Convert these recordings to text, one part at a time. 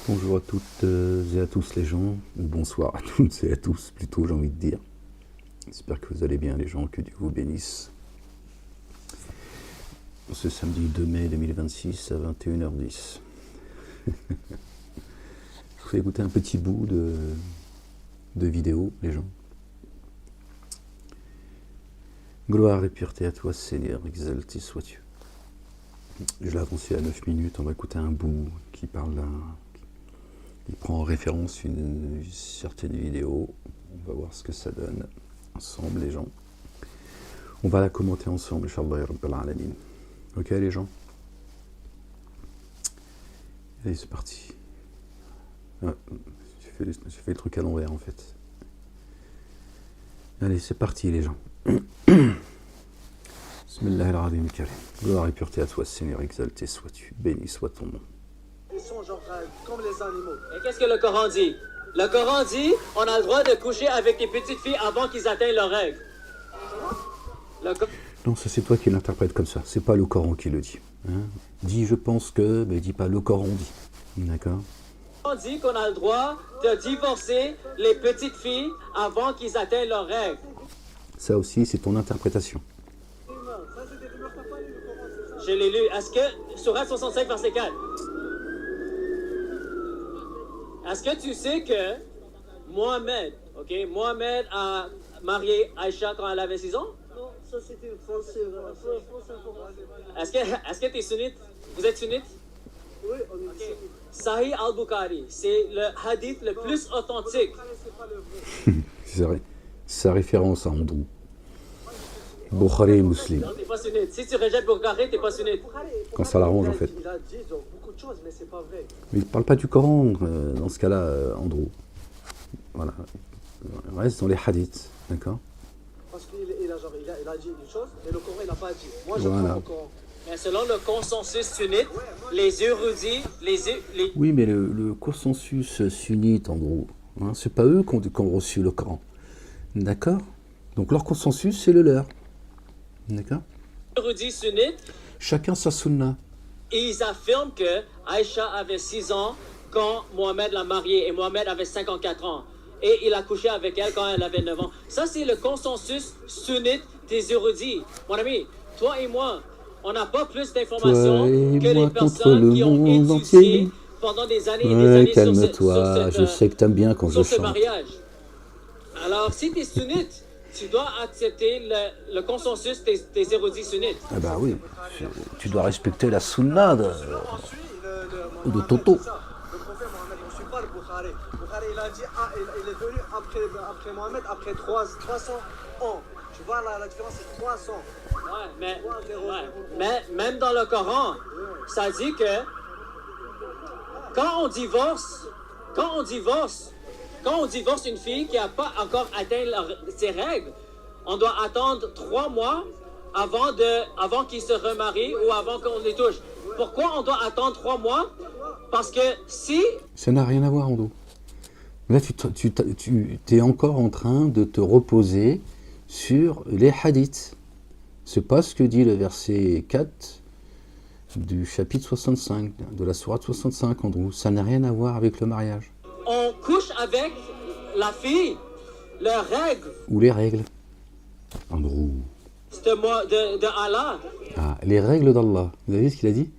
Bonjour à toutes et à tous les gens, ou bonsoir à toutes et à tous plutôt, j'ai envie de dire. J'espère que vous allez bien les gens, que Dieu vous bénisse. Ce samedi 2 mai 2026 à 21h10. Je vous fais écouter un petit bout de vidéo, les gens. Gloire et pureté à toi Seigneur, exalté sois-tu. Je l'ai avancé à 9 minutes, on va écouter un bout qui parle il prend en référence une certaine vidéo. On va voir ce que ça donne ensemble, les gens. On va la commenter ensemble, Inch'Allah Rabbil Alamin. Ok, les gens? Allez, c'est parti. Ah, j'ai fait le truc à l'envers, en fait. Allez, c'est parti, les gens. Bismillahirrahmanirrahim. Gloire et pureté à toi, Seigneur, exalté sois-tu, béni soit ton nom. Ils sont genre comme les animaux. Et qu'est-ce que le Coran dit? Le Coran dit, on a le droit de coucher avec les petites filles avant qu'ils atteignent leurs règles. Non, ça c'est toi qui l'interprètes comme ça, c'est pas le Coran qui le dit. Hein. Dis je pense que, mais dis pas le Coran dit. D'accord? On dit qu'on a le droit de divorcer les petites filles avant qu'ils atteignent leurs règles. Ça aussi, c'est ton interprétation. Je l'ai lu. Est-ce que, Sourate 65, verset 4. Est-ce que tu sais que Mohamed a marié Aïcha quand elle avait 6 ans? Non, ça c'était une fausse information. Est-ce que tu es sunnite? Vous êtes sunnite? Oui, on est okay. Sahih al-Bukhari, c'est le hadith le plus authentique. C'est vrai. Sa référence à Andrew. Bukhari et Muslim. Non, t'es pas sunnite. Si tu rejettes Bukhari, t'es pas sunnite. Quand ça l'arrange, en fait. Il a dit genre, beaucoup de choses, mais c'est pas vrai. Mais il ne parle pas du Coran, dans ce cas-là, Andrew. Voilà. Il reste dans les hadiths, d'accord? Parce qu'il a dit une chose, mais le Coran il n'a pas dit. Moi je Voilà. crois au Coran. Mais selon le consensus sunnite, les érudits, Oui, mais le consensus sunnite, Andrew, hein, c'est pas eux qui ont reçu le Coran. D'accord? Donc leur consensus, c'est le leur. D'accord? érudits sunnites, Chacun sa sunna. ils affirment que Aïcha avait 6 ans quand Mohamed l'a mariée et Mohamed avait 54 ans. Et il a couché avec elle quand elle avait 9 ans. Ça, c'est le consensus sunnite des érudits. Mon ami, toi et moi, on n'a pas plus d'informations que les personnes qui ont étudié pendant des années et des années calme-toi, je sais que t'aimes bien quand je sur ce chante. mariage. Alors, si tu es sunnite, tu dois accepter le consensus des érudits sunnites. Ah bah oui, tu dois respecter la sunna de Toto. Le prophète Mohamed, on ne suit pas le Bukhari. Bukhari il a dit, il est venu après Mohamed, après 300 ans. Tu vois la différence, c'est 300. Mais même dans le Coran, ça dit que quand on divorce une fille qui n'a pas encore atteint ses règles, on doit attendre 3 mois avant qu'ils se remarient ou avant qu'on les touche. Pourquoi on doit attendre 3 mois? Parce que si... Ça n'a rien à voir, Ando. Là, tu es encore en train de te reposer sur les hadiths. C'est pas ce que dit le verset 4 du chapitre 65, de la sourate 65, Andrew. Ça n'a rien à voir avec le mariage. On couche avec la fille, leurs règles. Ou les règles. Andrew. De Allah. Ah, les règles d'Allah. Vous avez vu ce qu'il a dit?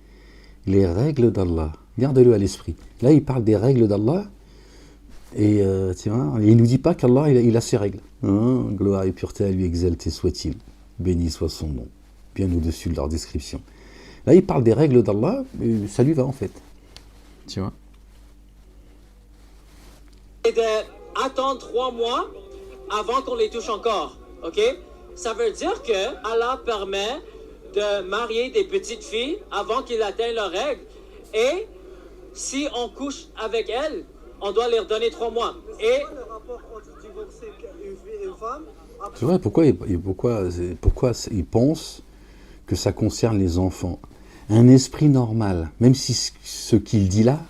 Les règles d'Allah. Gardez-le à l'esprit. Là, il parle des règles d'Allah. Et tu vois, il ne nous dit pas qu'Allah, il a ses règles. Hein? Gloire et pureté à lui, exalté soit-il. Béni soit son nom. Bien au-dessus de leur description. Là, il parle des règles d'Allah, et ça lui va en fait. Tu vois? Et d'attendre 3 mois avant qu'on les touche encore. Ok? Ça veut dire que Allah permet de marier des petites filles avant qu'ils atteignent leurs règles. Et si on couche avec elles, on doit leur donner 3 mois. Et le rapport entre divorcer une fille et une femme? C'est vrai, pourquoi il pense que ça concerne les enfants? Un esprit normal, même si ce qu'il dit là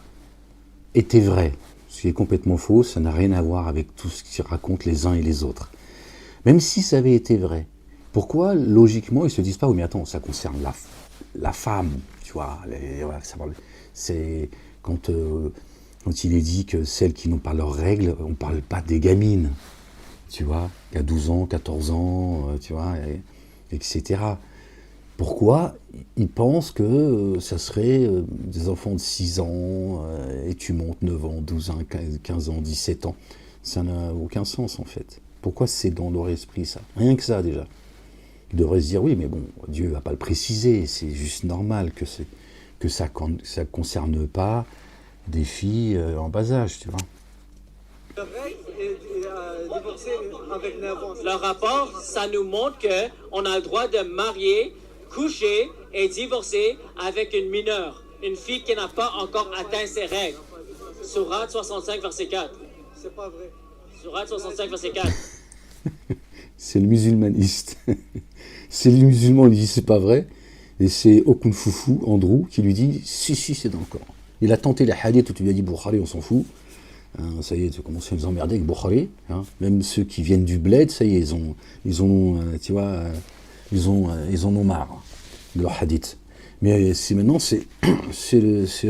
était vrai, ce qui est complètement faux, ça n'a rien à voir avec tout ce qu'ils racontent les uns et les autres. Même si ça avait été vrai, pourquoi logiquement ils se disent pas, oui mais attends, ça concerne la femme, tu vois, c'est quand quand il est dit que celles qui n'ont pas leurs règles, on ne parle pas des gamines, tu vois, qui a 12 ans, 14 ans, tu vois, etc. Pourquoi ils pensent que ça serait des enfants de 6 ans, et tu montes 9 ans, 12 ans, 15 ans, 17 ans. Ça n'a aucun sens en fait. Pourquoi c'est dans leur esprit ça? Rien que ça déjà. Ils devraient se dire oui, mais bon, Dieu ne va pas le préciser, c'est juste normal que ça ne concerne pas des filles en bas âge, tu vois. Le règle est divorcé avec 9 ans. Le rapport, ça nous montre qu'on a le droit de marier, coucher et divorcer avec une mineure, une fille qui n'a pas encore atteint ses règles. Sourate 65, verset 4. C'est pas vrai. Sourate 65, verset 4. C'est le musulmaniste. C'est le musulman, il dit c'est pas vrai. Et c'est Okun Foufou, Andrew, qui lui dit si, c'est dans le Coran. Il a tenté les hadiths où tu lui as dit Bukhari, on s'en fout. Hein, ça y est, tu commences à nous emmerder avec Bukhari. Hein. Même ceux qui viennent du bled, ça y est, ils en ont marre de leurs hadiths. Mais maintenant, c'est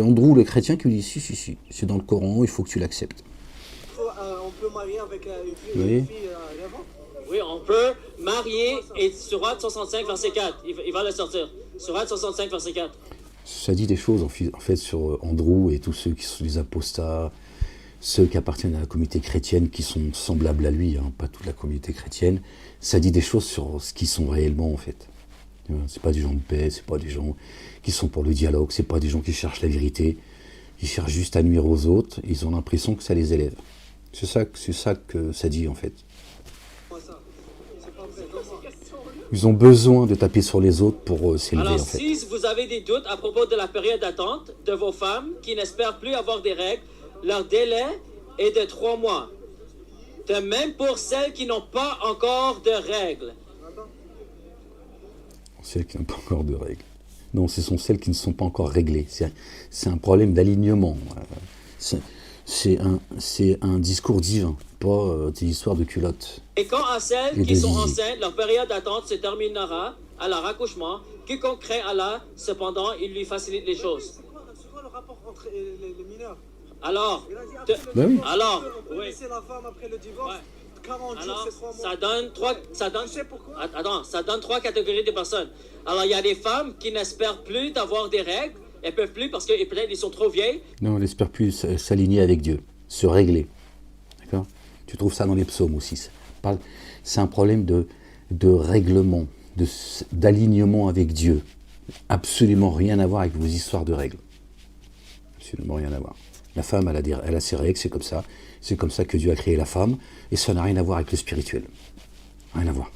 Andrew le chrétien qui lui dit si, c'est dans le Coran, il faut que tu l'acceptes. On peut marier avec une fille, Oui. avant. Oui, on peut marier et Sourate 65, verset 4. Il va le sortir. Sourate 65, verset 4. Ça dit des choses en fait sur Andrew et tous ceux qui sont des apostats, ceux qui appartiennent à la communauté chrétienne qui sont semblables à lui, hein, pas toute la communauté chrétienne. Ça dit des choses sur ce qu'ils sont réellement en fait. C'est pas des gens de paix, c'est pas des gens qui sont pour le dialogue, c'est pas des gens qui cherchent la vérité. Ils cherchent juste à nuire aux autres. Ils ont l'impression que ça les élève. C'est ça que ça dit en fait. Ils ont besoin de taper sur les autres pour s'élever Alors, en fait. si vous avez des doutes à propos de la période d'attente de vos femmes qui n'espèrent plus avoir des règles, leur délai est de 3 mois. De même pour celles qui n'ont pas encore de règles. Celles qui n'ont pas encore de règles. Non, ce sont celles qui ne sont pas encore réglées. C'est un problème d'alignement. C'est un discours divin, pas des histoires de culottes. Et quant à celles Et qui de sont zizi. enceintes, leur période d'attente se terminera à leur accouchement. Quiconque craint Allah, cependant, il lui facilite les choses. C'est quoi le rapport entre les mineurs? Alors, Il a dit après Ben oui. divorce, Alors, on peut oui. laisser la femme après le divorce. Ouais. 40 jours, alors, c'est 3 mois. ça Tu sais pourquoi? Attends, ça donne 3 catégories de personnes. Alors, il y a des femmes qui n'espèrent plus d'avoir des règles. Elles peuvent plus parce que peut-être ils sont trop vieilles. Non, on n'espère plus s'aligner avec Dieu, se régler. D'accord? Tu trouves ça dans les psaumes aussi. C'est un problème de règlement, d'alignement avec Dieu. Absolument rien à voir avec vos histoires de règles. Absolument rien à voir. La femme, elle a ses règles, c'est comme ça. C'est comme ça que Dieu a créé la femme. Et ça n'a rien à voir avec le spirituel. Rien à voir.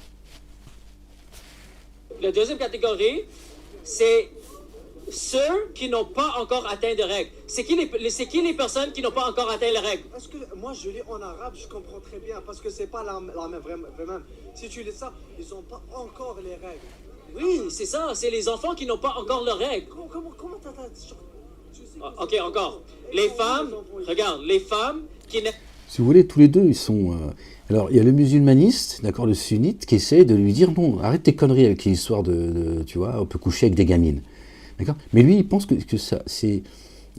La deuxième catégorie, c'est ceux qui n'ont pas encore atteint de règles. C'est qui les personnes qui n'ont pas encore atteint les règles? Parce que moi, je lis en arabe, je comprends très bien. Parce que c'est pas la même, vraiment. Si tu lis ça, ils n'ont pas encore les règles. Oui, c'est ça. C'est les enfants qui n'ont pas encore leurs règles. Comment t'as... Tu sais que Ok, encore. Les femmes, regarde, les femmes qui n'ont... Si vous voulez, tous les deux, ils sont... Alors, il y a le musulmaniste, d'accord, le sunnite, qui essaie de lui dire, non, arrête tes conneries avec les histoires tu vois, on peut coucher avec des gamines. D'accord? Mais lui, il pense que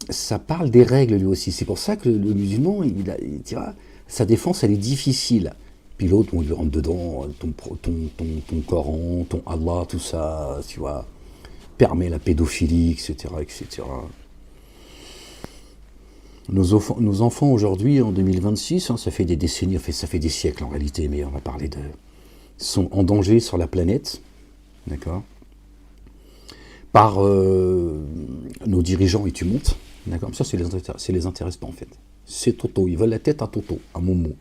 ça parle des règles, lui aussi. C'est pour ça que le musulman, tu vois, sa défense, elle est difficile. Puis l'autre, on lui rentre dedans, ton Coran, ton Allah, tout ça, tu vois, permet la pédophilie, etc., etc. Nos enfants aujourd'hui, en 2026, hein, ça fait des décennies, en fait, ça fait des siècles en réalité, mais on va parler sont en danger sur la planète, d'accord, par nos dirigeants et tu montes, d'accord. Ça, c'est les intéresse pas en fait. C'est Toto, ils veulent la tête à Toto, à Momo,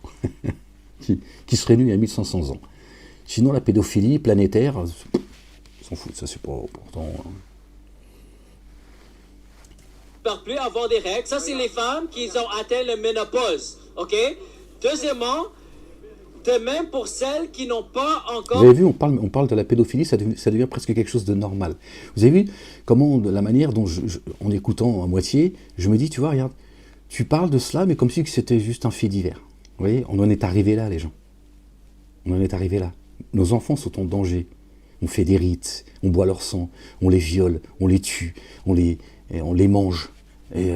qui serait nu il y a 1500 ans. Sinon, la pédophilie planétaire, ils s'en foutent, ça c'est pas pourtant. n'espèrent plus avoir des règles. Ça, c'est les femmes qui ont atteint la ménopause. OK? Deuxièmement, de même pour celles qui n'ont pas encore... Vous avez vu, on parle de la pédophilie, ça devient presque quelque chose de normal. Vous avez vu comment, de la manière dont, en écoutant à moitié, je me dis, tu vois, regarde, tu parles de cela, mais comme si c'était juste un fait divers. Vous voyez, on en est arrivé là, les gens. On en est arrivé là. Nos enfants sont en danger. On fait des rites, on boit leur sang, on les viole, on les tue, on les mange, et,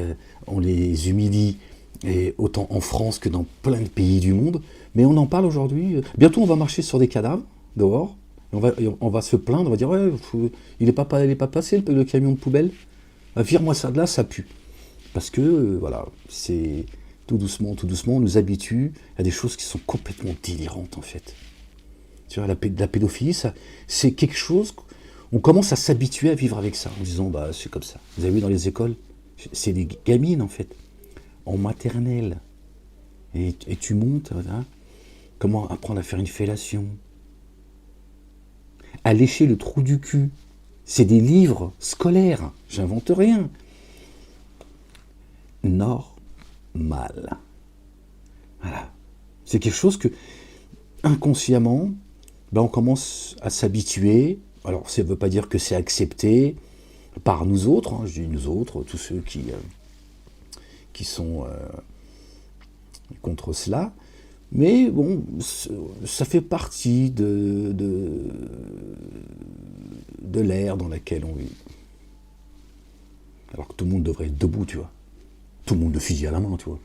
on les humilie, et autant en France que dans plein de pays du monde. Mais on en parle aujourd'hui. Bientôt, on va marcher sur des cadavres dehors. Et on va se plaindre, on va dire ouais, il n'est pas passé le camion de poubelle. Vire-moi ça de là, ça pue. Parce que voilà, c'est tout doucement, on nous habitue à des choses qui sont complètement délirantes en fait. Tu vois, la pédophilie, ça, c'est quelque chose. On commence à s'habituer à vivre avec ça, en disant bah c'est comme ça. Vous avez vu dans les écoles, c'est des gamines en fait, en maternelle. Et tu montes, hein, comment apprendre à faire une fellation, à lécher le trou du cul. C'est des livres scolaires, j'invente rien. Normal. Voilà. C'est quelque chose que, inconsciemment, ben on commence à s'habituer. Alors, ça ne veut pas dire que c'est accepté par nous autres, hein, je dis nous autres, tous ceux qui sont contre cela. Mais bon, ça fait partie de l'ère dans laquelle on vit. Alors que tout le monde devrait être debout, tu vois. Tout le monde le fusil à la main, tu vois.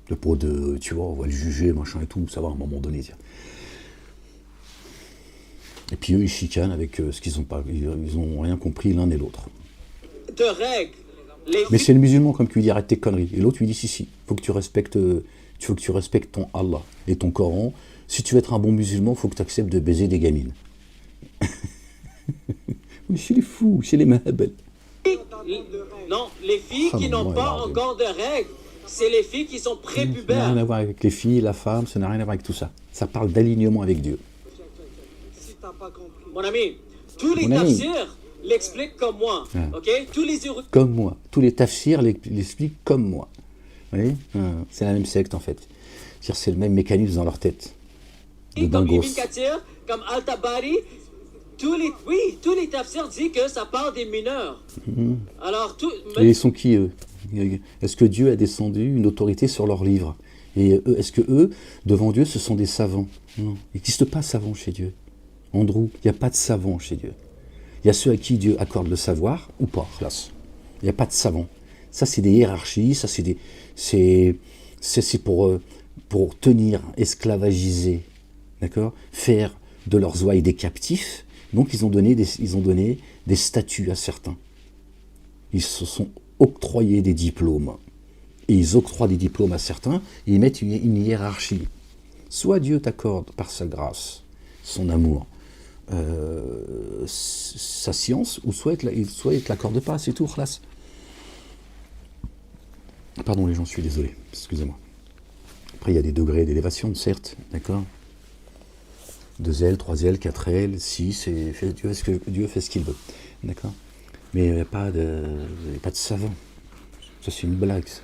Le pot de, tu vois, on va le juger, machin et tout, ça va à un moment donné, tiens. Et puis eux, ils chicanent avec ce qu'ils n'ont pas, ils ont rien compris l'un et l'autre. De règles. Mais c'est le musulman comme qui lui dit arrête tes conneries. Et l'autre lui dit si, faut que tu respectes ton Allah et ton Coran. Si tu veux être un bon musulman, il faut que tu acceptes de baiser des gamines. Chez les fous, chez les mahabel. Non, les filles qui n'ont pas encore de règles, c'est les filles qui sont prépubères. Ça n'a rien à voir avec les filles, la femme, ça n'a rien à voir avec tout ça. Ça parle d'alignement avec Dieu. Si t'as pas compris. Mon ami, tous les tafsirs l'expliquent comme moi, ok? Tous les comme moi. Tous les tafsirs l'expliquent comme moi. Vous voyez, c'est la même secte en fait. C'est le même mécanisme dans leur tête. De comme dingos. Ibn Kathir, comme Al-Tabari, tous les tafsirs disent que ça parle des mineurs. Alors, et ils sont qui eux? Est-ce que Dieu a descendu une autorité sur leurs livres? Et est-ce que eux, devant Dieu, ce sont des savants? Non, il n'existe pas de savants chez Dieu. Andrew, il n'y a pas de savants chez Dieu. Il y a ceux à qui Dieu accorde le savoir ou pas, classe. Il n'y a pas de savants. Ça, c'est des hiérarchies, ça, c'est pour tenir, esclavagiser, d'accord, faire de leurs ouailles des captifs. Donc, ils ont donné des statuts à certains. Ils se sont octroyés des diplômes. Et ils octroient des diplômes à certains, et ils mettent une hiérarchie. Soit Dieu t'accorde, par sa grâce, son amour, sa science, ou soit il ne te l'accorde pas, c'est tout, khlas. Pardon les gens, je suis désolé, excusez-moi. Après, il y a des degrés d'élévation, certes, d'accord. 2L, 3L, 4L, 6, et Dieu fait ce qu'il veut, d'accord. Mais il n'y a pas de savant. Ça, c'est une blague, ça.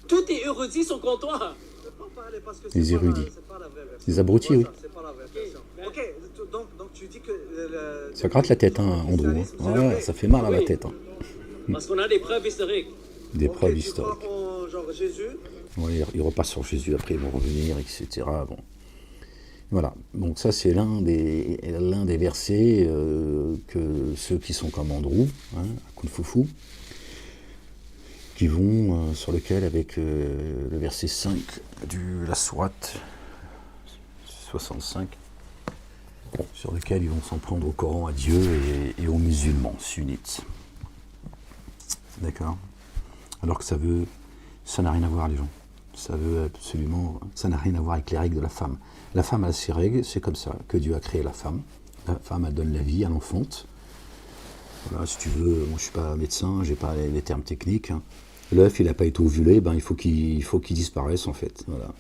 Tous tes érudits sont contre toi. Les érudits. Les abrutis, oui. Ok, donc tu dis que... Ça gratte la tête, hein, Andrew. Hein. Ouais, ça fait mal à la tête. Hein. Parce qu'on a des preuves historiques. Des preuves historiques. Genre Jésus. Ouais, ils repassent sur Jésus, après ils vont revenir, etc. Bon. Voilà, donc ça c'est l'un des versets que ceux qui sont comme Andrew, hein, à Kunfufu, qui vont sur lequel, avec le verset 5 de la sourate 65, sur lequel ils vont s'en prendre au Coran, à Dieu et aux musulmans sunnites. D'accord? Alors que ça n'a rien à voir, les gens. Ça n'a rien à voir avec les règles de la femme. La femme a ses règles, c'est comme ça que Dieu a créé la femme. La femme, elle donne la vie, elle enfante. Voilà, si tu veux, moi je ne suis pas médecin, je n'ai pas les termes techniques. Hein. L'œuf, il n'a pas été ovulé, ben, il faut qu'il disparaisse en fait. Voilà.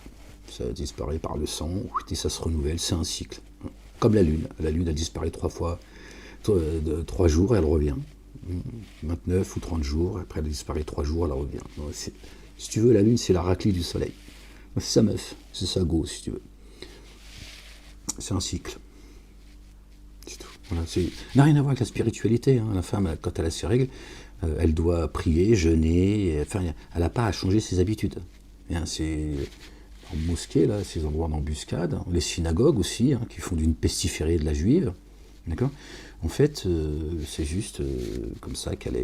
Ça disparaît par le sang, et ça se renouvelle, c'est un cycle. Comme la Lune. La Lune, elle disparaît 3 jours, elle revient. 29 ou 30 jours, après elle disparaît 3 jours, elle revient. Donc, si tu veux, la Lune, c'est la raclée du Soleil. C'est sa meuf, c'est sa go, si tu veux. C'est un cycle. C'est tout. Voilà, ça n'a rien à voir avec la spiritualité. Hein. La femme, quand elle a ses règles, elle doit prier, jeûner. Enfin, elle n'a pas à changer ses habitudes. Hein, c'est en mosquée, là, ces endroits d'embuscade, hein. Les synagogues aussi, hein, qui font d'une pestiférée de la juive. D'accord ? En fait, c'est juste comme ça qu'elle a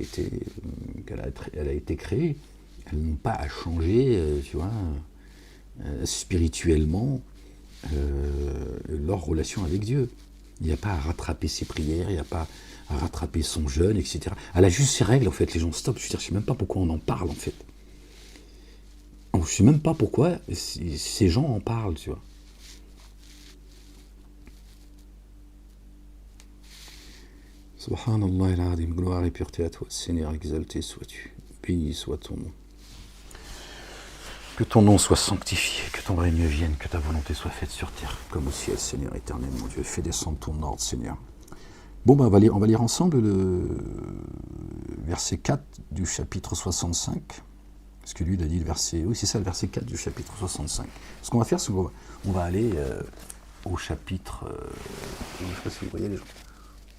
été créée. elles n'ont pas à changer, tu vois, spirituellement, leur relation avec Dieu. Il n'y a pas à rattraper ses prières, il n'y a pas à rattraper son jeûne, etc. Elle a juste ses règles, en fait. Les gens stop. Je ne sais même pas pourquoi on en parle, en fait. Je ne sais même pas pourquoi ces gens en parlent, tu vois. Subhanallah al-Azim, gloire et pureté à toi, Seigneur, exalté sois-tu, béni soit ton nom. Que ton nom soit sanctifié, que ton règne vienne, que ta volonté soit faite sur terre, comme au ciel, Seigneur éternel, mon Dieu. Fais descendre ton ordre, Seigneur. Bon, on va lire ensemble le verset 4 du chapitre 65. Parce que lui, il a dit le verset... Oui, c'est ça, le verset 4 du chapitre 65. Ce qu'on va faire, c'est qu'on va aller au chapitre... je ne sais pas si vous voyez les gens.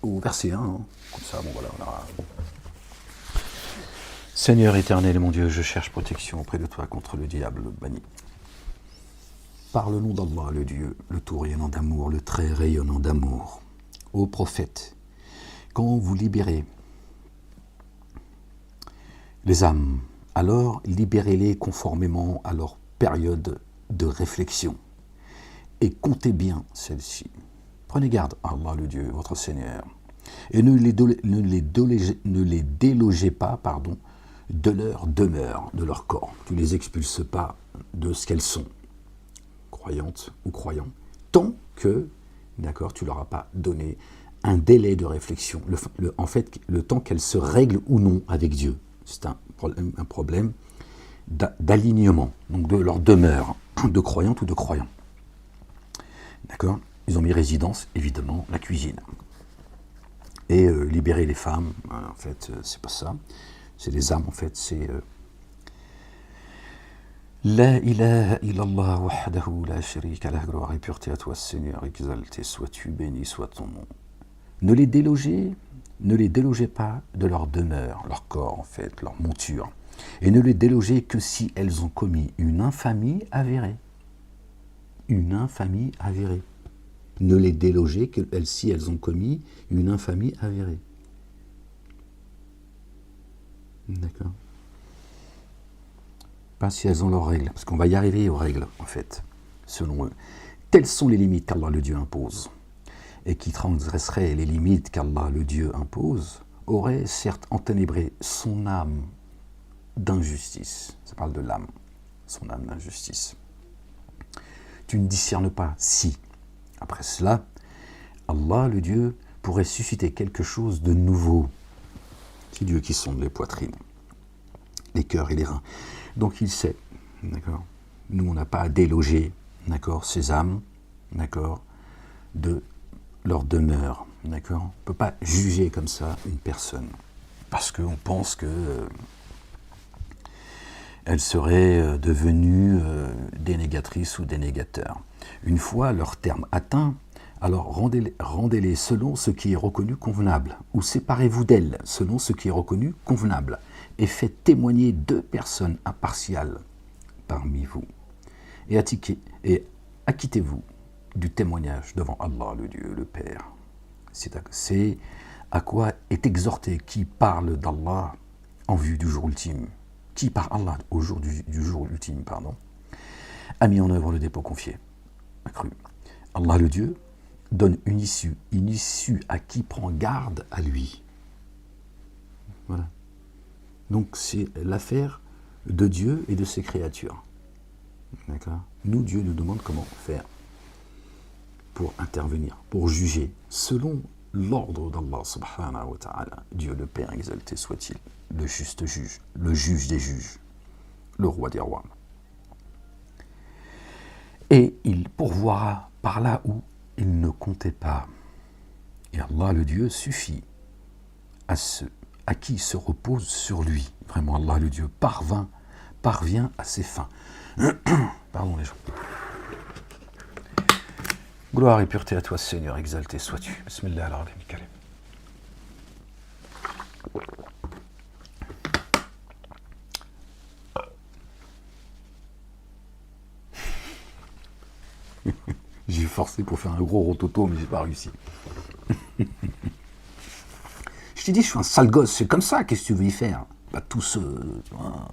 Au verset 1, hein. Comme ça, bon voilà, on aura... Seigneur éternel, mon Dieu, je cherche protection auprès de toi contre le diable banni. Par le nom d'Allah, le Dieu, le tout rayonnant d'amour, le très rayonnant d'amour. Ô prophète, quand vous libérez les âmes, alors libérez-les conformément à leur période de réflexion. Et comptez bien celle-ci. Prenez garde à Allah le Dieu, votre Seigneur, et ne les délogez pas, de leur demeure, de leur corps. Tu ne les expulses pas de ce qu'elles sont, croyantes ou croyants, tant que, d'accord, tu ne leur as pas donné un délai de réflexion, en fait, le temps qu'elles se règlent ou non avec Dieu. C'est un problème d'alignement, donc de leur demeure, de croyante ou de croyant. D'accord ? Ils ont mis résidence, évidemment, la cuisine. Et libérer les femmes, en fait, c'est pas ça. C'est les âmes, en fait, c'est... La ilaha illallah wahdahu la sharika lah, gloire et pureté à toi, Seigneur, exalté sois-tu, béni soit ton nom. Ne les délogez pas de leur demeure, leur corps, en fait, leur monture. Et ne les délogez que si elles ont commis une infamie avérée. Une infamie avérée. Ne les délogez que si elles ont commis une infamie avérée. D'accord. Pas si elles ont leurs règles, parce qu'on va y arriver aux règles, en fait, selon eux. Telles sont les limites qu'Allah le Dieu impose. Et qui transgresseraient les limites qu'Allah le Dieu impose, aurait certes enténébré son âme d'injustice. Ça parle de l'âme, son âme d'injustice. Tu ne discernes pas si, après cela, Allah, le Dieu, pourrait susciter quelque chose de nouveau. C'est Dieu qui sonde les poitrines, les cœurs et les reins. Donc il sait, d'accord. Nous, on n'a pas à déloger, d'accord, ces âmes, d'accord, de leur demeure, d'accord. On ne peut pas juger comme ça une personne, parce qu'on pense que elle serait devenue dénégatrice ou dénégateur. Une fois leur terme atteint, alors rendez-les selon ce qui est reconnu convenable, ou séparez-vous d'elles selon ce qui est reconnu convenable, et faites témoigner 2 personnes impartiales parmi vous, et acquittez-vous du témoignage devant Allah, le Dieu, le Père. C'est à quoi est exhorté qui parle d'Allah en vue du jour ultime, qui par Allah au jour du jour ultime, a mis en œuvre le dépôt confié, accru. Allah le Dieu donne une issue à qui prend garde à lui. Voilà. Donc c'est l'affaire de Dieu et de ses créatures. D'accord ? Nous, Dieu nous demande comment faire pour intervenir, pour juger, selon l'ordre d'Allah subhanahu wa ta'ala. Dieu le Père exalté soit-il, le juste juge, le juge des juges, le roi des rois. Et il pourvoira par là où il ne comptait pas. Et Allah le Dieu suffit à ceux à qui se repose sur lui. Vraiment, Allah le Dieu parvient à ses fins. Pardon les gens. Gloire et pureté à toi, Seigneur, exalté sois-tu. Bismillah ar-Rahman ar-Rahim. J'ai forcé pour faire un gros rototo, mais j'ai pas réussi. Je t'ai dit, je suis un sale gosse, c'est comme ça, qu'est-ce que tu veux y faire? Pas tous, tu vois.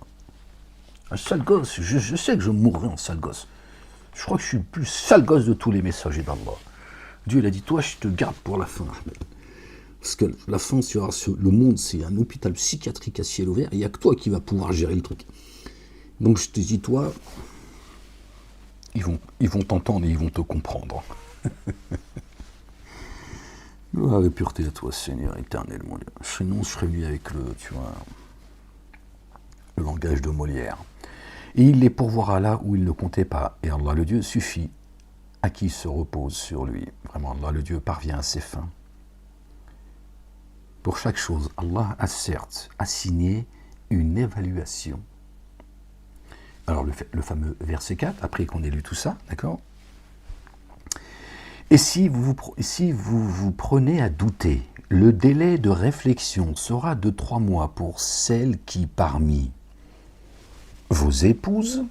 Un sale gosse, je sais que je mourrai en sale gosse. Je crois que je suis le plus sale gosse de tous les messagers d'Allah. Dieu il a dit, toi je te garde pour la fin, Ahmed. Parce que la fin, le monde c'est un hôpital psychiatrique à ciel ouvert, il n'y a que toi qui vas pouvoir gérer le truc. Donc je te dis, toi, ils vont t'entendre et ils vont te comprendre. Gloire et pureté à toi, Seigneur éternel, mon Dieu. Sinon, je serais venu avec le langage de Molière. Et il les pourvoira là où il ne comptait pas. Et Allah le Dieu suffit à qui se repose sur lui. Vraiment, Allah le Dieu parvient à ses fins. Pour chaque chose, Allah a certes assigné une évaluation. Alors le fameux verset 4, après qu'on ait lu tout ça, d'accord ? Et si vous vous prenez à douter, le délai de réflexion sera de 3 mois pour celles qui, parmi vos épouses,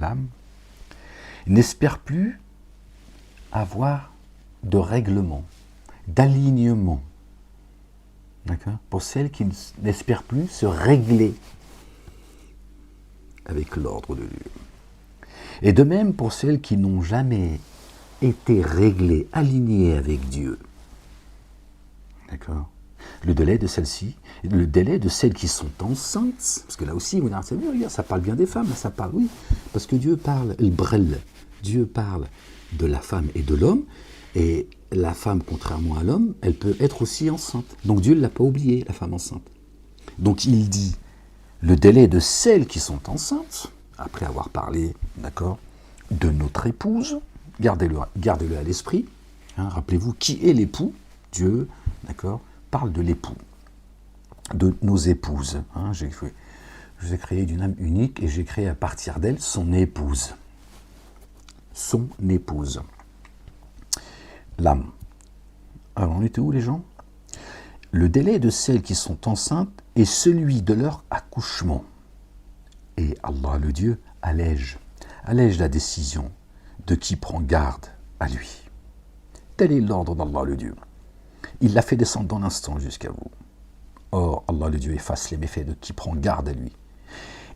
l'âme, n'espèrent plus avoir de règlement, d'alignement. D'accord ? Pour celles qui n'espèrent plus se régler avec l'ordre de Dieu. Et de même pour celles qui n'ont jamais été réglées, alignées avec Dieu. D'accord ? Le délai de celles-ci, le délai de celles qui sont enceintes, parce que là aussi, vous dites, ça parle bien des femmes, ça parle, oui, parce que Dieu parle, Dieu parle de la femme et de l'homme, et la femme, contrairement à l'homme, elle peut être aussi enceinte. Donc Dieu ne l'a pas oublié, la femme enceinte. Donc il dit, le délai de celles qui sont enceintes, après avoir parlé, d'accord, de notre épouse, gardez-le à l'esprit, hein, rappelez-vous, qui est l'époux ? Dieu, d'accord, parle de l'époux, de nos épouses. Hein, je vous ai créé d'une âme unique et j'ai créé à partir d'elle son épouse. Son épouse. L'âme. Alors on était où les gens ? Le délai de celles qui sont enceintes est celui de leur accouchement. Et Allah le Dieu allège la décision de qui prend garde à lui. Tel est l'ordre d'Allah le Dieu. Il l'a fait descendre dans l'instant jusqu'à vous. Or, Allah le Dieu efface les méfaits de qui prend garde à lui.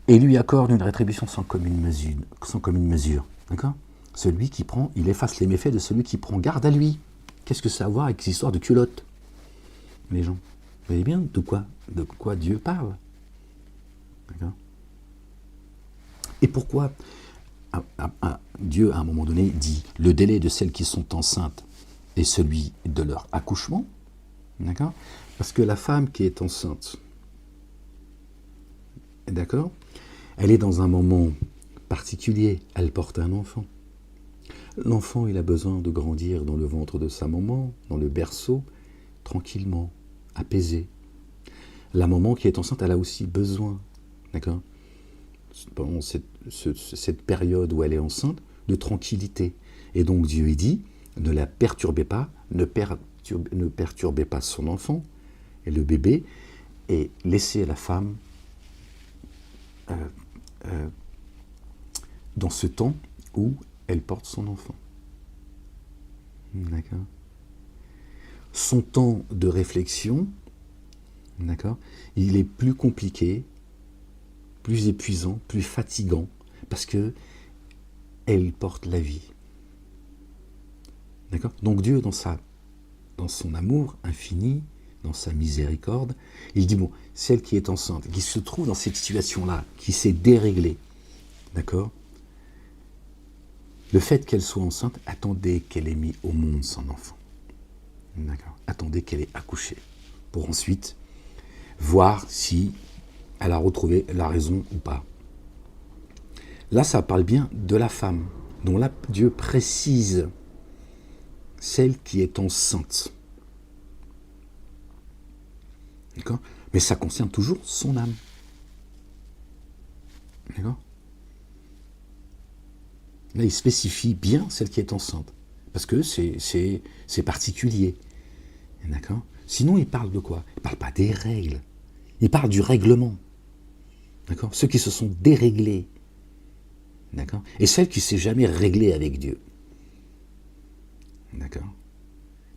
Et lui accorde une rétribution sans commune mesure. D'accord ? Celui qui prend, il efface les méfaits de celui qui prend garde à lui. Qu'est-ce que ça a à voir avec ces histoires de culottes ? Les gens, vous voyez bien de quoi Dieu parle. D'accord ? Et pourquoi Dieu, à un moment donné, dit le délai de celles qui sont enceintes est celui de leur accouchement ? D'accord ? Parce que la femme qui est enceinte, d'accord, elle est dans un moment particulier, elle porte un enfant. L'enfant, il a besoin de grandir dans le ventre de sa maman, dans le berceau, tranquillement, apaisé. La maman qui est enceinte, elle a aussi besoin, d'accord, pendant cette période où elle est enceinte, de tranquillité. Et donc Dieu dit, ne la perturbez pas, ne perturbez pas son enfant et le bébé, et laissez la femme dans ce temps où elle porte son enfant. D'accord ? Son temps de réflexion, d'accord, il est plus compliqué, plus épuisant, plus fatigant, parce que elle porte la vie. D'accord ? Donc Dieu, dans son amour infini, dans sa miséricorde, il dit, bon, celle qui est enceinte, qui se trouve dans cette situation-là, qui s'est déréglée, d'accord ? Le fait qu'elle soit enceinte, attendez qu'elle ait mis au monde son enfant. D'accord ? Attendez qu'elle ait accouché, pour ensuite voir si elle a retrouvé la raison ou pas. Là, ça parle bien de la femme, dont là, Dieu précise celle qui est enceinte. D'accord ? Mais ça concerne toujours son âme. D'accord ? Là, il spécifie bien celle qui est enceinte, parce que c'est particulier. D'accord ? Sinon, il parle de quoi ? Il ne parle pas des règles. Il parle du règlement. D'accord ? Ceux qui se sont déréglés. D'accord ? Et celle qui ne s'est jamais réglée avec Dieu. D'accord ?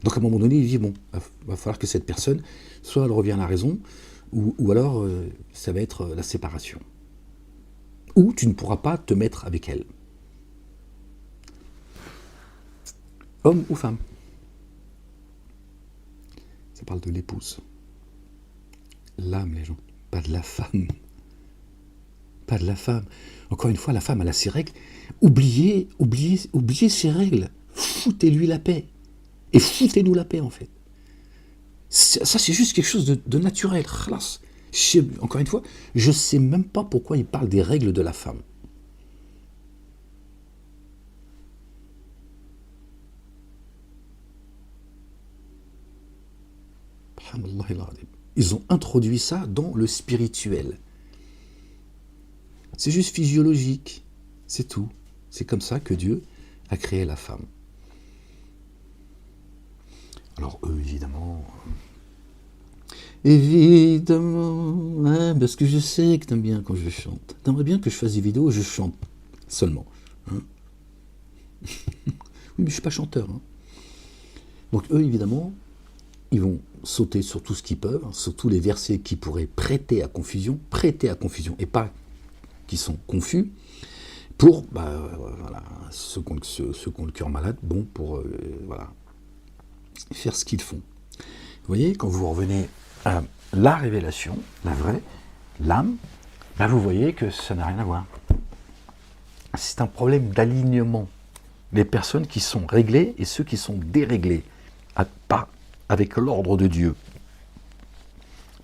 Donc, à un moment donné, il dit, bon, il va falloir que cette personne, soit elle revient à la raison, ou alors ça va être la séparation. Ou tu ne pourras pas te mettre avec elle. Homme ou femme. Ça parle de l'épouse. L'âme, les gens, pas de la femme. Pas de la femme. Encore une fois, la femme, elle a ses règles. Oubliez ses règles. Foutez-lui la paix. Et foutez-nous la paix, en fait. Ça, c'est juste quelque chose de naturel. Khalas. Encore une fois, je ne sais même pas pourquoi il parle des règles de la femme. Ils ont introduit ça dans le spirituel. C'est juste physiologique. C'est tout. C'est comme ça que Dieu a créé la femme. Alors eux, évidemment, hein, parce que je sais que t'aimes bien quand je chante. T'aimerais bien que je fasse des vidéos où je chante seulement. Hein. Oui, mais je suis pas chanteur. Hein. Donc eux, évidemment, ils vont sauter sur tout ce qu'ils peuvent, hein, sur tous les versets qui pourraient prêter à confusion, et pas qui sont confus, pour voilà, ceux qui ont le cœur malade, bon, pour voilà, faire ce qu'ils font. Vous voyez, quand vous revenez à la révélation, la vraie, l'âme, là vous voyez que ça n'a rien à voir. C'est un problème d'alignement. Les personnes qui sont réglées et ceux qui sont déréglés, pas avec l'ordre de Dieu.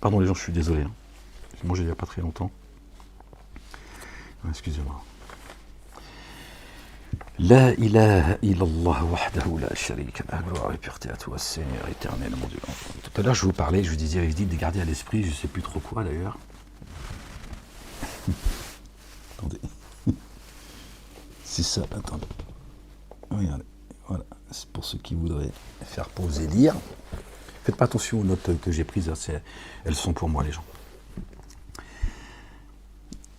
Pardon les gens, je suis désolé. Hein. J'ai mangé il n'y a pas très longtemps. Excusez-moi. La ilaha illallah wahdahu la sharika lahu, gloire et pureté à toi, Seigneur éternel, mon Dieu. Tout à l'heure, je vous parlais, je vous disais, il dit de garder à l'esprit, je ne sais plus trop quoi d'ailleurs. Attendez. C'est ça, attendez. Regardez, voilà, c'est pour ceux qui voudraient faire pause et lire. Faites pas attention aux notes que j'ai prises, elles sont pour moi, les gens.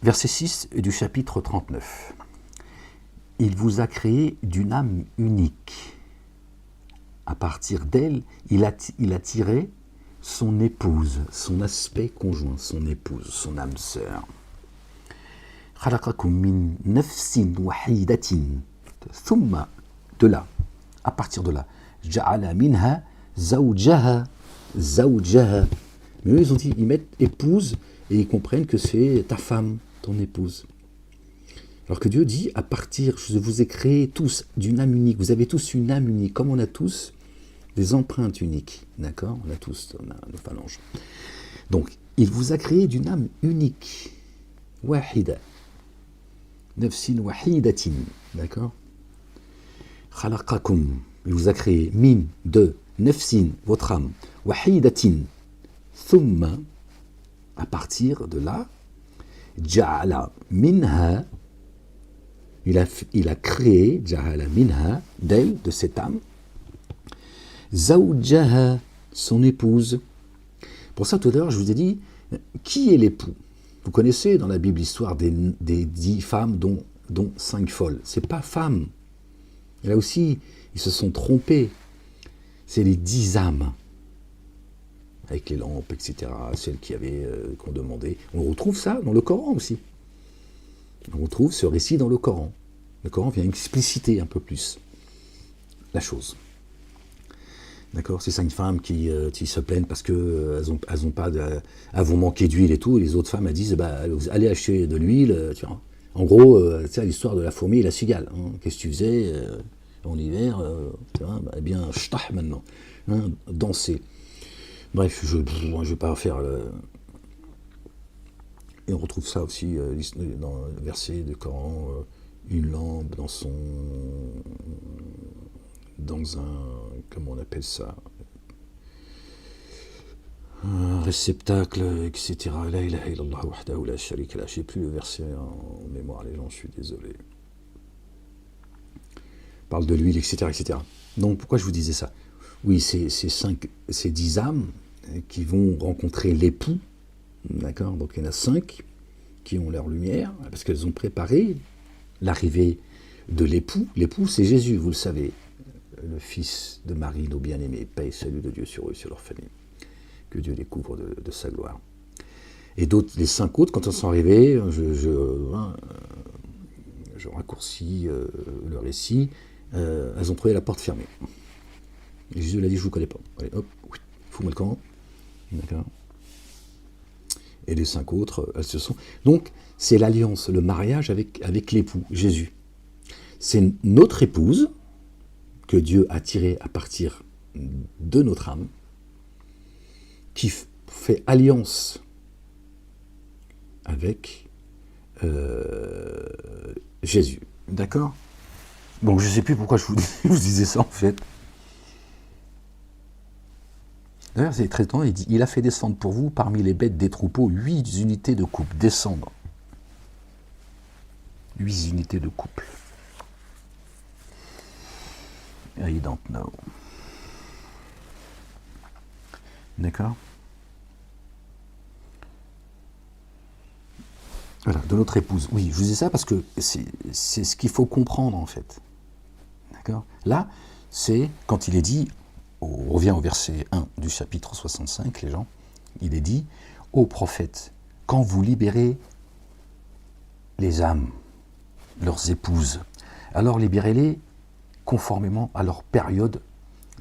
Verset 6 du chapitre 39. Il vous a créé d'une âme unique. À partir d'elle, il a tiré son épouse, son aspect conjoint, son épouse, son âme sœur. خلقكم من نفس وحيدة ثم de là, à partir de là, جعل منها زوجها. Mais eux, ils mettent épouse et ils comprennent que c'est ta femme, ton épouse. Alors que Dieu dit, à partir, je vous ai créés tous d'une âme unique. Vous avez tous une âme unique, comme on a tous des empreintes uniques. D'accord ? On a nos phalanges. Donc, il vous a créé d'une âme unique. Wahida. Nafsin wahidatin. D'accord ? Khalaqakum. Il vous a créé min, de, nafsin, votre âme. Wahidatin. Thumma. À partir de là, ja'ala minha. Il a créé, ja'ala minha, d'elle, de cette âme, zawjaha, son épouse. Pour ça, tout à l'heure, je vous ai dit, qui est l'époux ? Vous connaissez dans la Bible l'histoire des 10 femmes, dont 5 folles. C'est pas femme. Et là aussi, ils se sont trompés. C'est les 10 âmes. Avec les lampes, etc. Celles qu'on demandait. On retrouve ça dans le Coran aussi. On retrouve ce récit dans le Coran. Le Coran vient expliciter un peu plus la chose. D'accord ? C'est 5 femmes qui se plaignent parce qu'elles vont manquer d'huile et tout. Et les autres femmes, elles disent, allez acheter de l'huile. Tu vois. En gros, c'est l'histoire de la fourmi et la cigale. Hein. Qu'est-ce que tu faisais en hiver Eh bien, shtah maintenant. Hein, danser. Bref, je ne vais pas faire le... Et on retrouve ça aussi dans le verset du Coran, une lampe dans un, comment on appelle ça, un réceptacle, etc. La ilaha illallah wahdahu la sharika lahu. Je n'ai plus le verset en mémoire, les gens, je suis désolé. Parle de l'huile, etc., etc. Donc pourquoi je vous disais ça ? Oui, c'est 10 âmes qui vont rencontrer l'époux. D'accord ? Donc il y en a 5 qui ont leur lumière, parce qu'elles ont préparé l'arrivée de l'époux. L'époux, c'est Jésus, vous le savez, le fils de Marie, nos bien-aimés. Paix et salut de Dieu sur eux, sur leur famille. Que Dieu les couvre de sa gloire. Et d'autres, les 5 autres, quand ils sont arrivés, je raccourcis le récit, elles ont trouvé la porte fermée. Et Jésus leur a dit, je ne vous connais pas. Allez, hop, fous-moi le camp. D'accord. Et les 5 autres, elles se sont... Donc, c'est l'alliance, le mariage avec l'époux, Jésus. C'est notre épouse que Dieu a tirée à partir de notre âme, qui fait alliance avec Jésus. D'accord? Donc je ne sais plus pourquoi je vous disais ça en fait. D'ailleurs, c'est très étonnant, il dit, il a fait descendre pour vous, parmi les bêtes des troupeaux, 8 unités de couple. Descendre. 8 unités de couple. I don't know. D'accord? Voilà, de notre épouse. Oui, je vous dis ça parce que c'est ce qu'il faut comprendre en fait. D'accord? Là, c'est quand il est dit, on revient au verset 1 du chapitre 65, les gens, il est dit, ô prophètes, quand vous libérez les âmes, leurs épouses, alors libérez-les conformément à leur période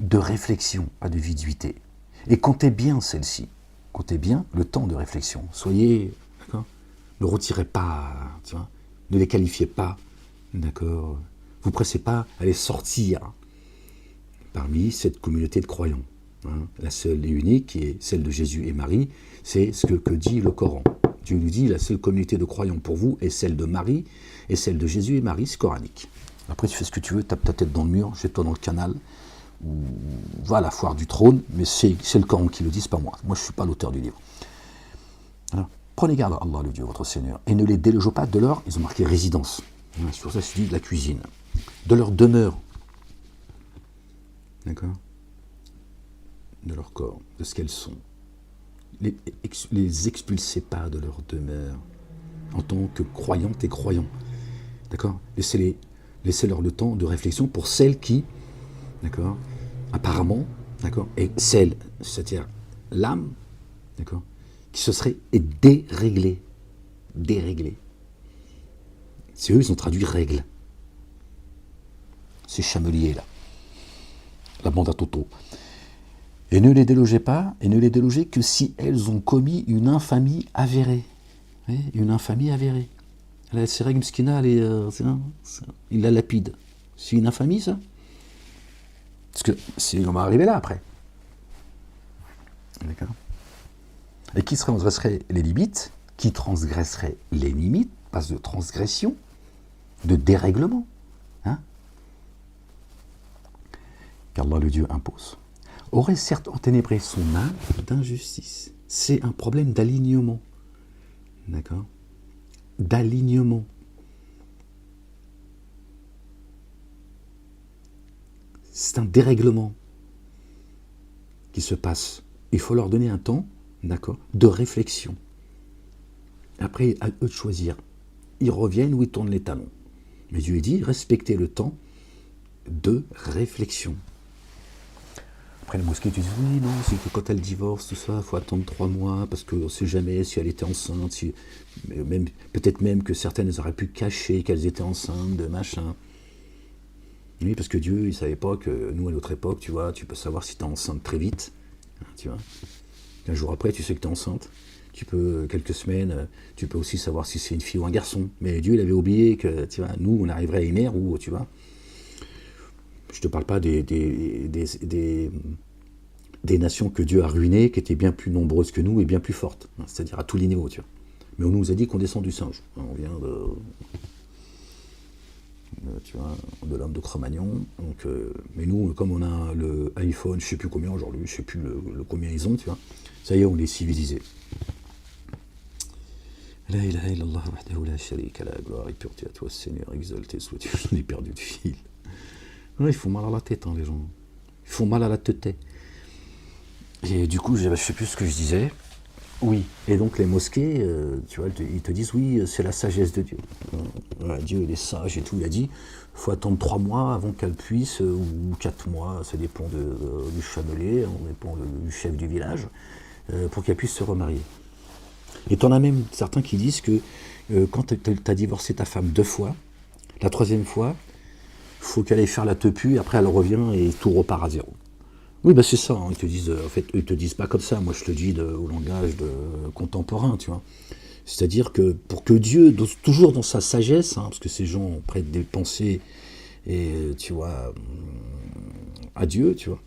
de réflexion, pas de viduité. Et comptez bien celle-ci, comptez bien le temps de réflexion. Soyez, d'accord, ne retirez pas, tu vois, ne les qualifiez pas, d'accord, vous pressez pas à les sortir parmi cette communauté de croyants. Hein. La seule et unique, qui est celle de Jésus et Marie, c'est ce que dit le Coran. Dieu nous dit, la seule communauté de croyants pour vous est celle de Marie, et celle de Jésus et Marie, c'est coranique. Après, tu fais ce que tu veux, tape ta tête dans le mur, jette-toi dans le canal, ou va à la foire du trône, mais c'est le Coran qui le dit, c'est pas moi. Moi, je ne suis pas l'auteur du livre. Alors, prenez garde à Allah, le Dieu, votre Seigneur, et ne les délogez pas de leur, ils ont marqué résidence. Sur ça, je dis de la cuisine. De leur demeure. D'accord? De leur corps, de ce qu'elles sont. Les expulsez pas de leur demeure en tant que croyantes et croyants. D'accord? Laissez-leur le temps de réflexion pour celles qui, d'accord, apparemment, d'accord, et celle, c'est-à-dire l'âme, d'accord, qui se serait déréglée. Déréglée. C'est eux, ils ont traduit règle. Ces chameliers là. La bande à Toto. Et ne les délogez pas, et ne les délogez que si elles ont commis une infamie avérée. Oui, une infamie avérée. Là, c'est règle mskina, il la lapide. C'est une infamie, ça? Parce que on va arriver là après. D'accord? Et qui transgresserait les limites? Qui transgresserait les limites? Pas de transgression, de dérèglement. Hein? Qu'Allah le Dieu impose. Aurait certes enténébré son âme d'injustice. C'est un problème d'alignement. D'accord? D'alignement. C'est un dérèglement qui se passe. Il faut leur donner un temps, d'accord, de réflexion. Après, à eux de choisir. Ils reviennent ou ils tournent les talons. Mais Dieu dit, respectez le temps de réflexion. Après, les mosquées, tu dis, oui, non, c'est que quand elle divorce, tout ça, il faut attendre 3 mois, parce qu'on ne sait jamais si elle était enceinte, peut-être même que certaines auraient pu cacher qu'elles étaient enceintes, de machin. Oui, parce que Dieu, il ne savait pas que nous, à notre époque, tu vois, tu peux savoir si tu es enceinte très vite, tu vois. 15 jours après, tu sais que tu es enceinte. Tu peux, quelques semaines, tu peux aussi savoir si c'est une fille ou un garçon. Mais Dieu, il avait oublié que, tu vois, nous, on arriverait à une ère où, tu vois, je ne te parle pas des nations que Dieu a ruinées, qui étaient bien plus nombreuses que nous et bien plus fortes. C'est-à-dire à tous les niveaux, tu vois. Mais on nous a dit qu'on descend du singe. On vient tu vois, de l'homme de Cro-Magnon. Donc, mais nous, comme on a le iPhone, je ne sais plus combien aujourd'hui, je ne sais plus le combien ils ont, tu vois. Ça y est, on est civilisés. La ilaha illallah wahdahu la sharika la, gloire et pureté à toi, Seigneur, exalté sois-tu. J'en ai perdu de fil. Ouais, ils font mal à la tête, hein, les gens. Ils font mal à la tête. Et du coup, je ne sais plus ce que je disais. Oui, et donc les mosquées, tu vois, ils te disent, oui, c'est la sagesse de Dieu. Voilà, Dieu, il est sage et tout. Il a dit, il faut attendre 3 mois avant qu'elle puisse, ou 4 mois, ça dépend du chamelier, on dépend du chef du village, pour qu'elle puisse se remarier. Et t'en as même certains qui disent que quand t'as divorcé ta femme 2 fois, la 3e fois, faut qu'elle aille faire la tepu, et après elle revient et tout repart à 0. Oui, bah c'est ça, hein, ils te disent, en fait, ils te disent pas comme ça, moi je te dis au langage contemporain, tu vois. C'est-à-dire que pour que Dieu, toujours dans sa sagesse, hein, parce que ces gens prêtent des pensées, et tu vois, à Dieu, tu vois,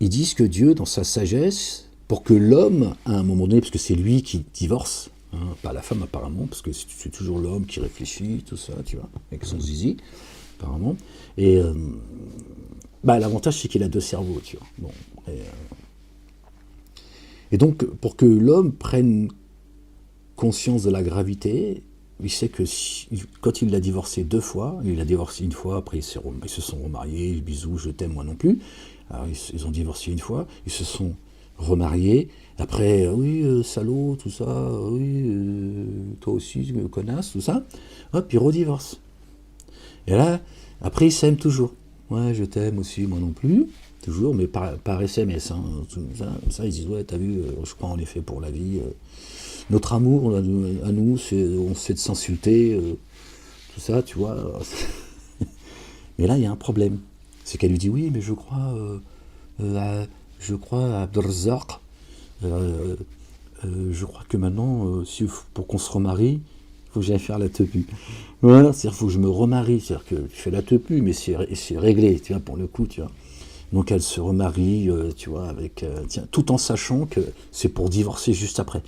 ils disent que Dieu, dans sa sagesse, pour que l'homme, à un moment donné, parce que c'est lui qui divorce, hein, pas la femme apparemment, parce que c'est toujours l'homme qui réfléchit, tout ça, tu vois, avec son zizi, apparemment. Et l'avantage, c'est qu'il a 2 cerveaux, tu vois. Bon, et donc, pour que l'homme prenne conscience de la gravité, il sait que quand il l'a divorcé 2 fois, il l'a divorcé 1 fois, après ils se sont remariés, bisous, je t'aime, moi non plus. Alors, ils ont divorcé 1 fois, ils se sont remariés, après, oui, salaud, tout ça, oui, toi aussi, connasse, tout ça, hop, ils redivorcent. Et là, après, ils s'aiment toujours. Ouais, je t'aime aussi, moi non plus, toujours, mais par SMS. Hein, ça, ils disent, ouais, t'as vu, je crois en effet pour la vie. Notre amour, à nous, on sait de s'insulter, tout ça, tu vois. Mais là, il y a un problème. C'est qu'elle lui dit, oui, mais je crois à Abdelrazak. Je crois que maintenant, pour qu'on se remarie, il faut que j'aille faire la tepu. Voilà, c'est-à-dire qu'il faut que je me remarie. C'est-à-dire que je fais la tepu, mais c'est réglé, tu vois, pour le coup, tu vois. Donc elle se remarie, tu vois, avec, tout en sachant que c'est pour divorcer juste après.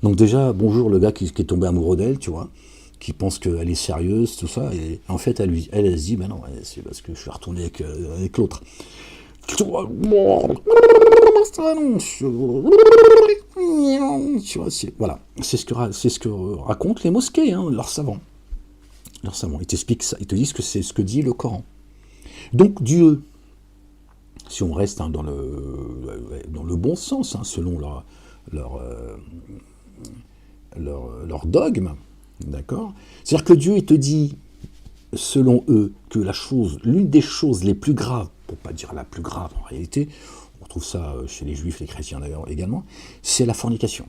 Donc déjà, bonjour le gars qui est tombé amoureux d'elle, tu vois, qui pense qu'elle est sérieuse, tout ça, et en fait, elle se dit, ben non, c'est parce que je suis retourné avec l'autre. Tu vois, voilà, c'est ce que racontent les mosquées, hein, leurs savants. Ils t'expliquent ça, ils te disent que c'est ce que dit le Coran. Donc Dieu, si on reste dans le bon sens, hein, selon leur dogme, d'accord, c'est-à-dire que Dieu, il te dit, selon eux, que l'une des choses les plus graves, pour pas dire la plus grave en réalité, on trouve ça chez les juifs, les chrétiens d'ailleurs également, c'est la fornication.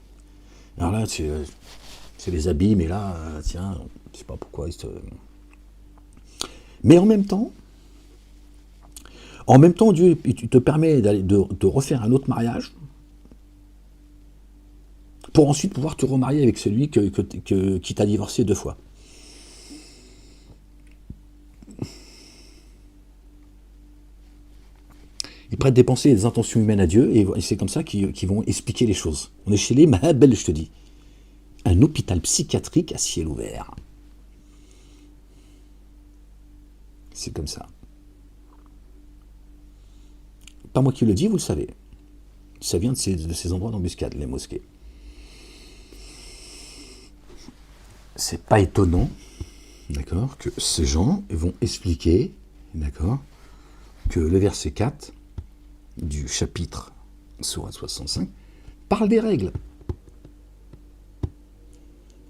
Alors là, c'est les abîmes, et là, tiens, je sais pas pourquoi. Mais en même temps, Dieu te permet de refaire un autre mariage, pour ensuite pouvoir te remarier avec celui qui t'a divorcé 2 fois. Ils prêtent des pensées et des intentions humaines à Dieu, et c'est comme ça qu'ils vont expliquer les choses. On est chez les Mahabel, je te dis. Un hôpital psychiatrique à ciel ouvert. C'est comme ça. Pas moi qui le dis, vous le savez. Ça vient de ces endroits d'embuscade, les mosquées. C'est pas étonnant, d'accord, que ces gens vont expliquer, d'accord, que le verset 4 du chapitre Sourate 65 parle des règles.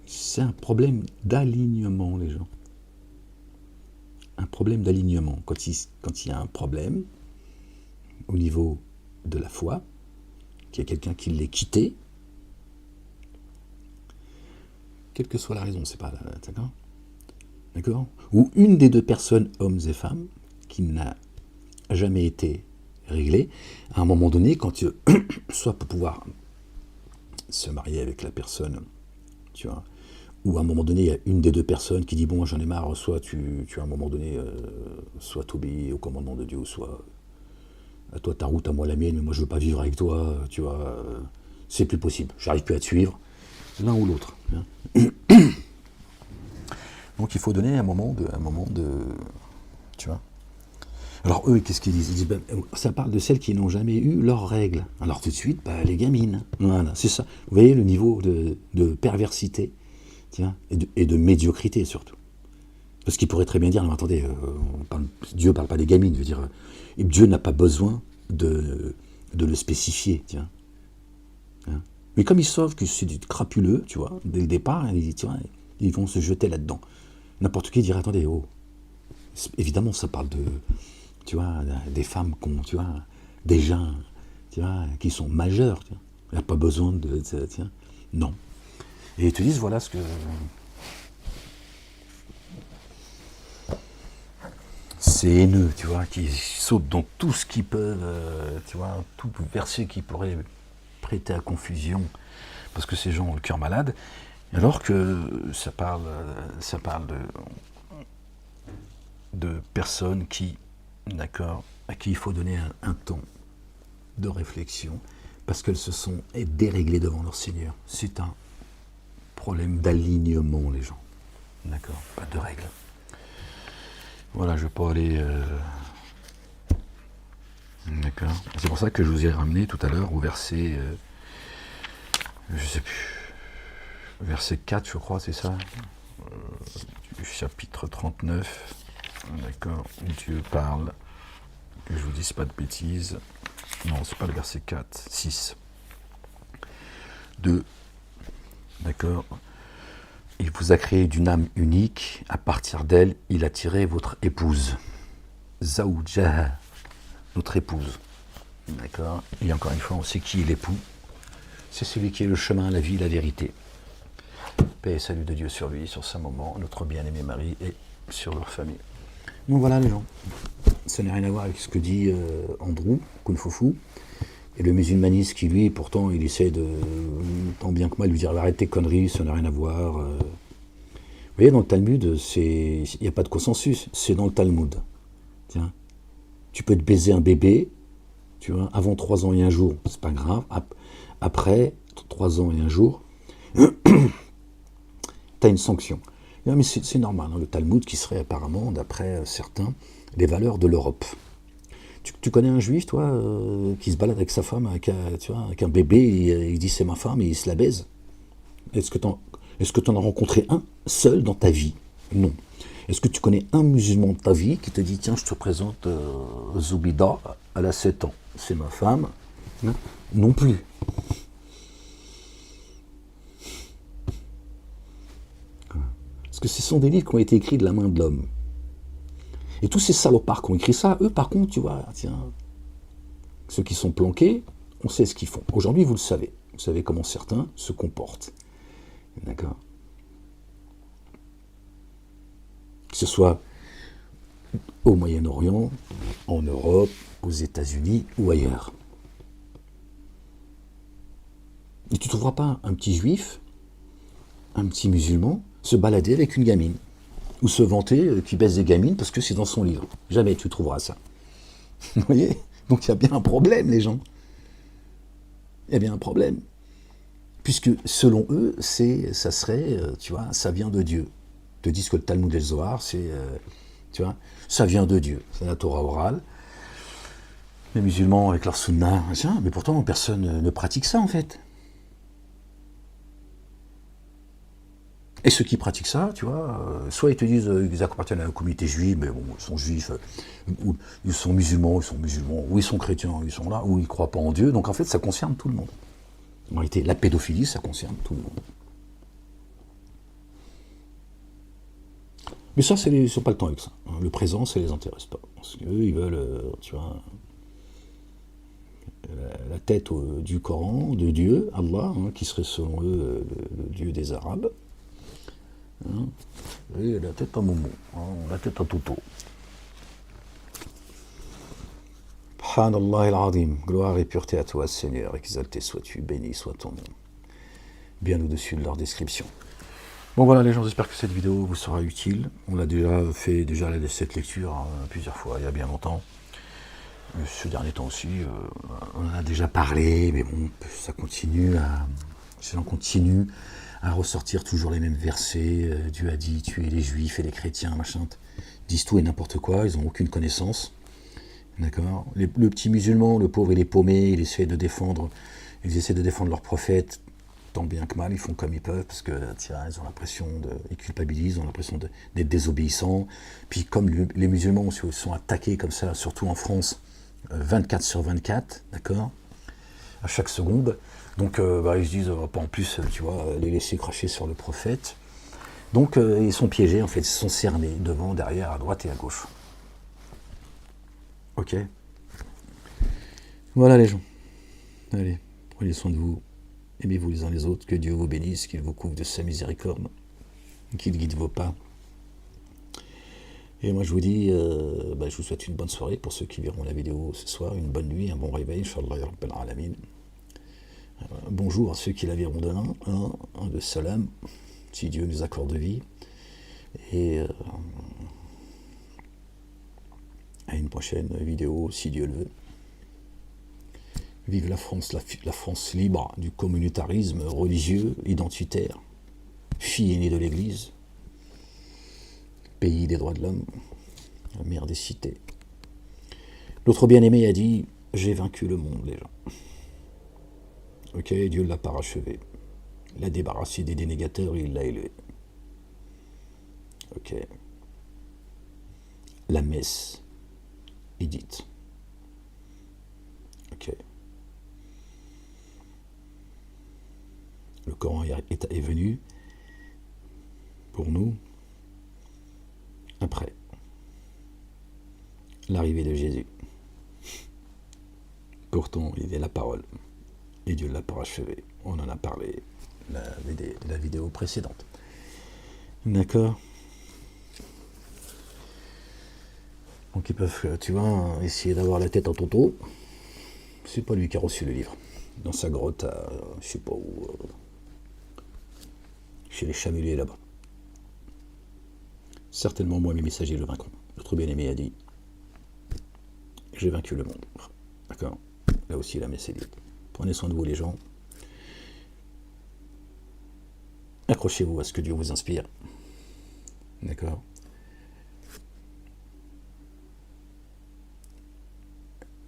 C'est un problème d'alignement, les gens. Un problème d'alignement. Quand il y a un problème au niveau de la foi, qu'il y a quelqu'un qui l'ait quitté, quelle que soit la raison, c'est pas d'accord, d'accord, ou une des 2 personnes, hommes et femmes, qui n'a jamais été réglée, à un moment donné, quand soit pour pouvoir se marier avec la personne, tu vois, ou à un moment donné, il y a une des 2 personnes qui dit, bon, j'en ai marre, soit tu à un moment donné, soit t'obéis au commandement de Dieu, soit à toi ta route, à moi la mienne, mais moi je veux pas vivre avec toi, tu vois, c'est plus possible, j'arrive plus à te suivre, l'un ou l'autre. Hein. Donc il faut donner un moment de tu vois. Alors eux, qu'est-ce qu'ils disent? Ils disent, ben, ça parle de celles qui n'ont jamais eu leurs règles. Alors tout de suite, les gamines. Voilà, c'est ça. Vous voyez le niveau de perversité, tiens, et de médiocrité surtout. Parce qu'il pourrait très bien dire, non, attendez, Dieu ne parle pas des gamines, je veux dire, Dieu n'a pas besoin de le spécifier, tiens. Hein. Mais comme ils savent que c'est du crapuleux, tu vois, dès le départ, ils vont se jeter là-dedans. N'importe qui dirait, attendez, évidemment, ça parle de, tu vois, des femmes qui ont, tu vois, déjà, tu vois, qui sont majeures, tu vois. Il n'y a pas besoin de... Tiens, non. Et ils te disent, voilà ce que... C'est haineux, tu vois, qui sautent dans tout ce qu'ils peuvent, tu vois, tout verset qui pourrait prêter à confusion, parce que ces gens ont le cœur malade, alors que ça parle de personnes qui, d'accord, à qui il faut donner un temps de réflexion, parce qu'elles se sont déréglées devant leur Seigneur. C'est un problème d'alignement, les gens, d'accord, pas de règles. Voilà, je ne vais pas aller... D'accord. C'est pour ça que je vous ai ramené tout à l'heure au verset... je sais plus... Verset 4, je crois, c'est ça, du chapitre 39. D'accord. Dieu parle. Que je vous dise pas de bêtises. Non, c'est pas le verset 4. 6. 2. D'accord. Il vous a créé d'une âme unique, à partir d'elle, il a tiré votre épouse. Zawjaha, notre épouse. D'accord. Et encore une fois, on sait qui est l'époux. C'est celui qui est le chemin, la vie, la vérité. Paix et salut de Dieu sur lui, sur sa maman, notre bien-aimé mari et sur leur famille. Donc voilà les gens. Ça n'a rien à voir avec ce que dit Andrew, Kunfufu. Et le musulmanisme qui, lui, pourtant, il essaie de, tant bien que mal, lui dire arrête tes conneries, ça n'a rien à voir. Vous voyez, dans le Talmud, il n'y a pas de consensus, c'est dans le Talmud. Tiens, tu peux te baiser un bébé, tu vois, avant 3 ans et 1 jour, c'est pas grave. Après 3 ans et 1 jour, tu as une sanction. Non, mais c'est normal, hein, le Talmud qui serait apparemment, d'après certains, les valeurs de l'Europe. Tu connais un juif, toi, qui se balade avec sa femme, avec un bébé, et il dit c'est ma femme et il se la baise? Est-ce que t'en as rencontré un seul dans ta vie? Non. Est-ce que tu connais un musulman de ta vie qui te dit tiens, je te présente Zoubida, elle a 7 ans, c'est ma femme? Non plus. Parce que ce sont des livres qui ont été écrits de la main de l'homme. Et tous ces salopards qui ont écrit ça, eux, par contre, tu vois, tiens, ceux qui sont planqués, on sait ce qu'ils font. Aujourd'hui, vous le savez. Vous savez comment certains se comportent. D'accord? Que ce soit au Moyen-Orient, en Europe, aux États-Unis ou ailleurs. Et tu ne trouveras pas un petit juif, un petit musulman, se balader avec une gamine. Ou se vanter qu'il baisse des gamines parce que c'est dans son livre. Jamais tu trouveras ça. Vous voyez? Donc il y a bien un problème, les gens. Il y a bien un problème. Puisque selon eux, ça serait, tu vois, ça vient de Dieu. Ils te disent que le Talmud et le Zohar, c'est, tu vois, ça vient de Dieu. C'est la Torah orale. Les musulmans avec leur sunna, mais pourtant personne ne pratique ça en fait. Et ceux qui pratiquent ça, tu vois, soit ils te disent qu'ils appartiennent à la communauté juive, mais bon, ils sont juifs, ou ils sont musulmans, ou ils sont chrétiens, ils sont là, ou ils ne croient pas en Dieu. Donc en fait, ça concerne tout le monde. En réalité, la pédophilie, ça concerne tout le monde. Mais ça, ils n'ont pas le temps avec ça. Le présent, ça ne les intéresse pas. Parce qu'eux, ils veulent, tu vois, la tête du Coran, de Dieu, Allah, qui serait selon eux le Dieu des Arabes. Et la tête à Momo, la tête à Toto. Subhanallah al-Azim, gloire et pureté à toi, Seigneur, exalté sois-tu, béni soit ton nom. Bien au-dessus de leur description. Bon voilà les gens, j'espère que cette vidéo vous sera utile. On l'a déjà fait, cette lecture plusieurs fois, il y a bien longtemps. Ce dernier temps aussi, on en a déjà parlé, mais bon, ça continue à ressortir toujours les mêmes versets. Dieu a dit tuer les juifs et les chrétiens, machin. Ils disent tout et n'importe quoi, ils n'ont aucune connaissance. D'accord. Le petit musulman, le pauvre, il est paumé, ils essaient de défendre leur prophète, tant bien que mal, ils font comme ils peuvent, parce que tiens, ils ont l'impression ils culpabilisent, ils ont l'impression d'être désobéissants. Puis comme les musulmans sont attaqués comme ça, surtout en France, 24/24, d'accord, à chaque seconde. Donc ils se disent, on va pas en plus, tu vois, les laisser cracher sur le prophète. Donc ils sont piégés, en fait, ils sont cernés, devant, derrière, à droite et à gauche. Ok. Voilà les gens. Allez, Prenez soin de vous. Aimez-vous les uns les autres. Que Dieu vous bénisse, qu'il vous couvre de sa miséricorde, qu'il guide vos pas. Et moi je vous dis, je vous souhaite une bonne soirée pour ceux qui verront la vidéo ce soir, une bonne nuit, un bon réveil, Inch'Allah ya Rabbil Alamin. Bonjour à ceux qui la verront demain, de salam, si Dieu nous accorde vie. Et à une prochaine vidéo, si Dieu le veut. Vive la France, la France libre du communautarisme religieux, identitaire, fille aînée de l'Église, pays des droits de l'homme, la mère des cités. Notre bien-aimé a dit « J'ai vaincu le monde, les gens. » Ok, Dieu l'a parachevé. Il l'a débarrassé des dénégateurs et il l'a élevé. Ok. La messe est dite. Ok. Le Coran est venu pour nous après l'arrivée de Jésus. Pourtant, il est la parole et Dieu l'a parachevé. On en a parlé la vidéo précédente. D'accord? Donc ils peuvent, tu vois, essayer d'avoir la tête en tonton. C'est pas lui qui a reçu le livre. Dans sa grotte, à, je sais pas où, chez les Chameliers là-bas. Certainement, moi, mes messagers le vaincront. Notre bien-aimé a dit « J'ai vaincu le monde. » D'accord? Là aussi, la messe est dite. Prenez soin de vous, les gens. Accrochez-vous à ce que Dieu vous inspire. D'accord?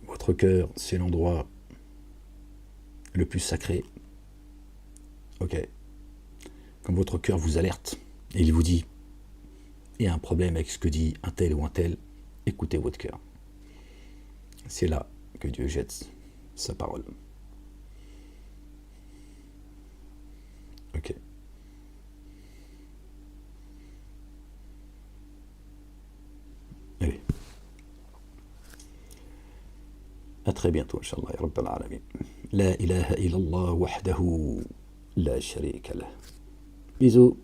Votre cœur, c'est l'endroit le plus sacré. Ok? Quand votre cœur vous alerte et il vous dit il y a un problème avec ce que dit un tel ou un tel, écoutez votre cœur. C'est là que Dieu jette sa parole. Ok. Allez. À très bientôt, Inch'Allah, ya Rabbil Alamin. La ilaha illallah wahdahu la sharika lah. Bisous.